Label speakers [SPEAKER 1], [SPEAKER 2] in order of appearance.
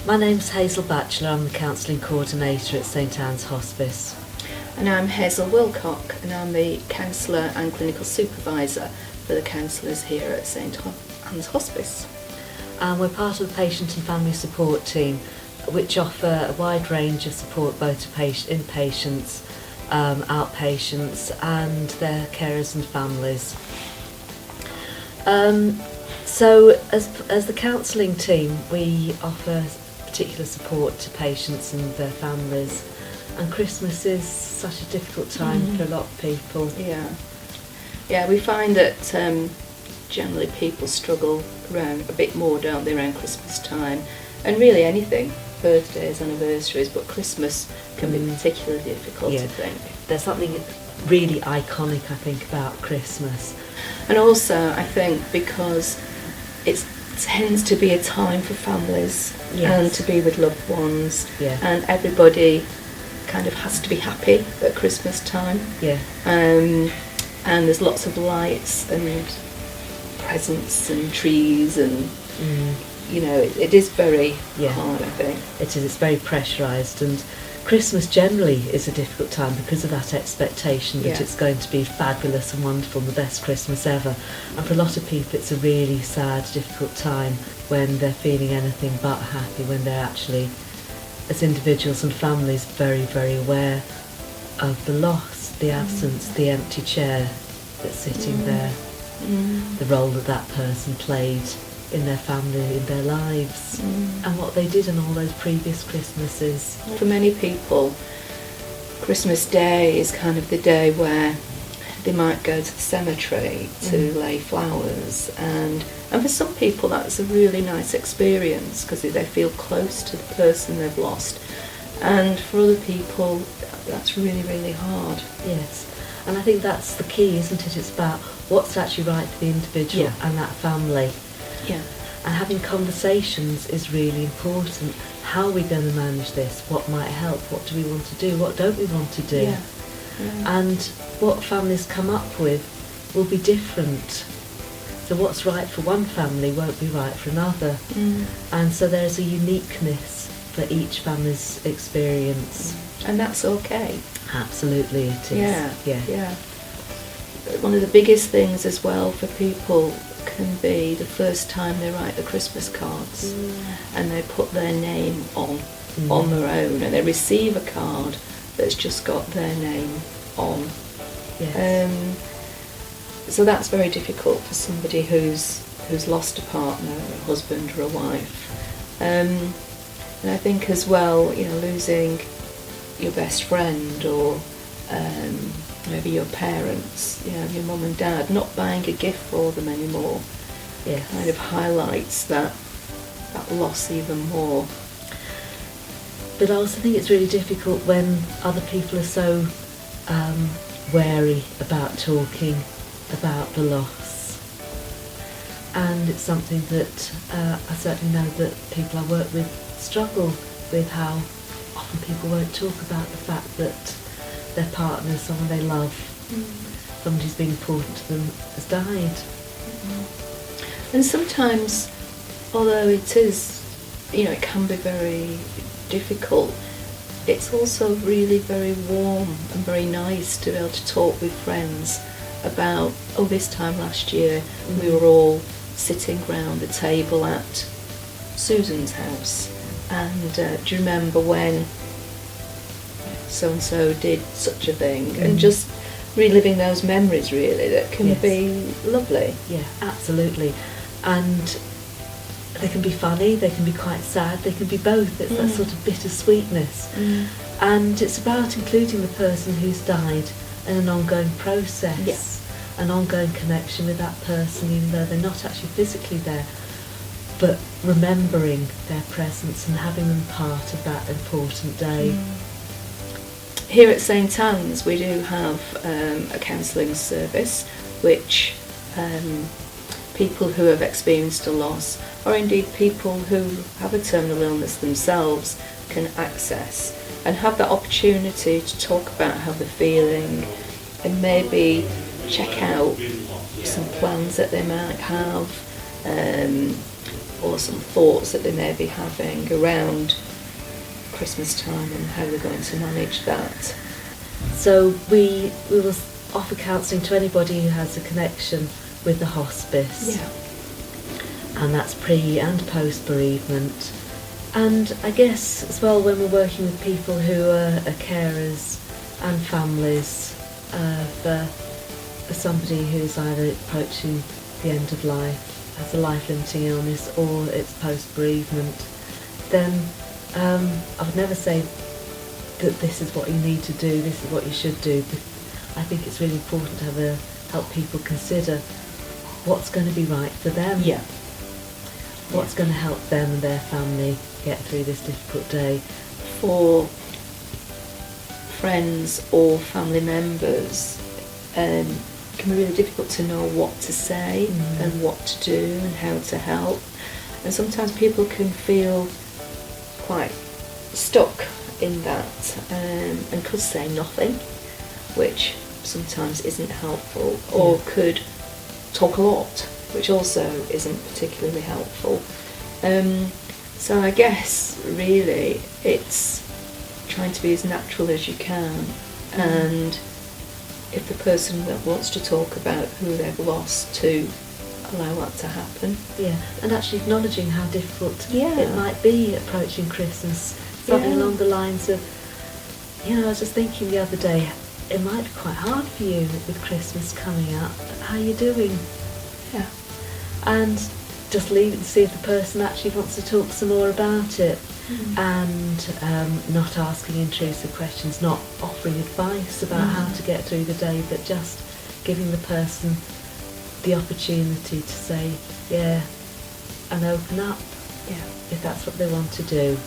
[SPEAKER 1] My name's Hazel Batchelor. I'm the counselling coordinator at St Anne's Hospice.
[SPEAKER 2] And I'm Hazel Wilcock, and I'm the counsellor and clinical supervisor for the counsellors here at St Anne's Hospice.
[SPEAKER 1] And we're part of the patient and family support team, which offer a wide range of support both to inpatients, outpatients and their carers and families. So as the counselling team, we offer particular support to patients and their families, and Christmas is such a difficult time for a lot of people.
[SPEAKER 2] Yeah, we find that generally people struggle around a bit more, don't they, around Christmas time, and really anything, birthdays, anniversaries, but Christmas can be particularly difficult, I think.
[SPEAKER 1] There's something really iconic, I think, about Christmas.
[SPEAKER 2] And also, I think, because it tends to be a time for families and to be with loved ones, and everybody kind of has to be happy at Christmas time. And there's lots of lights and presents and trees and you know, it is very hard, I think.
[SPEAKER 1] It is, it's very pressurised, and Christmas generally is a difficult time because of that expectation that it's going to be fabulous and wonderful, the best Christmas ever. And for a lot of people it's a really sad, difficult time when they're feeling anything but happy, when they're actually, as individuals and families, very, very aware of the loss, the absence, the empty chair that's sitting there, the role that that person played in their family, in their lives, and what they did in all those previous Christmases.
[SPEAKER 2] For many people, Christmas Day is kind of the day where they might go to the cemetery to lay flowers, and for some people that's a really nice experience because they feel close to the person they've lost, and for other people that's really, really hard.
[SPEAKER 1] Yes, and I think that's the key, isn't it? It's about what's actually right for the individual and that family. And having conversations is really important. How are we going to manage this? What might help? What do we want to do? What don't we want to do? And what families come up with will be different. So what's right for one family won't be right for another. And so there's a uniqueness for each family's experience.
[SPEAKER 2] And that's okay.
[SPEAKER 1] Absolutely it is. One of the
[SPEAKER 2] biggest things as well for people can be the first time they write the Christmas cards and they put their name on their own, and they receive a card that's just got their name on. So that's very difficult for somebody who's lost a partner, a husband or a wife. And I think as well, you know, losing your best friend or maybe your parents, you know, your mum and dad, not buying a gift for them anymore, kind of highlights that loss even more.
[SPEAKER 1] But I also think it's really difficult when other people are so wary about talking about the loss. And it's something that I certainly know that people I work with struggle with, how often people won't talk about the fact that their partner, someone they love, somebody who's been important to them, has died.
[SPEAKER 2] And sometimes, although it is, you know, it can be very difficult, it's also really very warm and very nice to be able to talk with friends about, this time last year we were all sitting round the table at Susan's house, and do you remember when so-and-so did such a thing, and just reliving those memories, really, that can be lovely.
[SPEAKER 1] Yeah, absolutely. And they can be funny, they can be quite sad, they can be both. It's that sort of bittersweetness. And it's about including the person who's died in an ongoing process, an ongoing connection with that person, even though they're not actually physically there, but remembering their presence and having them part of that important day.
[SPEAKER 2] Here at St Anne's we do have a counselling service which people who have experienced a loss, or indeed people who have a terminal illness themselves, can access and have that opportunity to talk about how they're feeling and maybe check out some plans that they might have, or some thoughts that they may be having around Christmas time and how they're going to manage that.
[SPEAKER 1] So we will offer counselling to anybody who has a connection with the hospice.
[SPEAKER 2] Yeah.
[SPEAKER 1] And that's pre and post bereavement. And I guess as well, when we're working with people who are carers and families for somebody who's either approaching the end of life, has a life-limiting illness, or it's post-bereavement, then I would never say that this is what you need to do, this is what you should do. But I think it's really important to help people consider what's going to be right for them.
[SPEAKER 2] Yeah.
[SPEAKER 1] What's going to help them and their family get through this difficult day.
[SPEAKER 2] For friends or family members, it can be really difficult to know what to say and what to do and how to help. And sometimes people can feel quite stuck in that and could say nothing, which sometimes isn't helpful, or could talk a lot, which also isn't particularly helpful. So I guess really it's trying to be as natural as you can, and if the person that wants to talk about who they've lost, to allow that to happen.
[SPEAKER 1] Yeah, and actually acknowledging how difficult it might be approaching Christmas. Something along the lines of, I was just thinking the other day, it might be quite hard for you with Christmas coming up. How are you doing?
[SPEAKER 2] Yeah.
[SPEAKER 1] And just leave it and see if the person actually wants to talk some more about it. And not asking intrusive questions, not offering advice about how to get through the day, but just giving the person the opportunity to say, and open up, if that's what they want to do.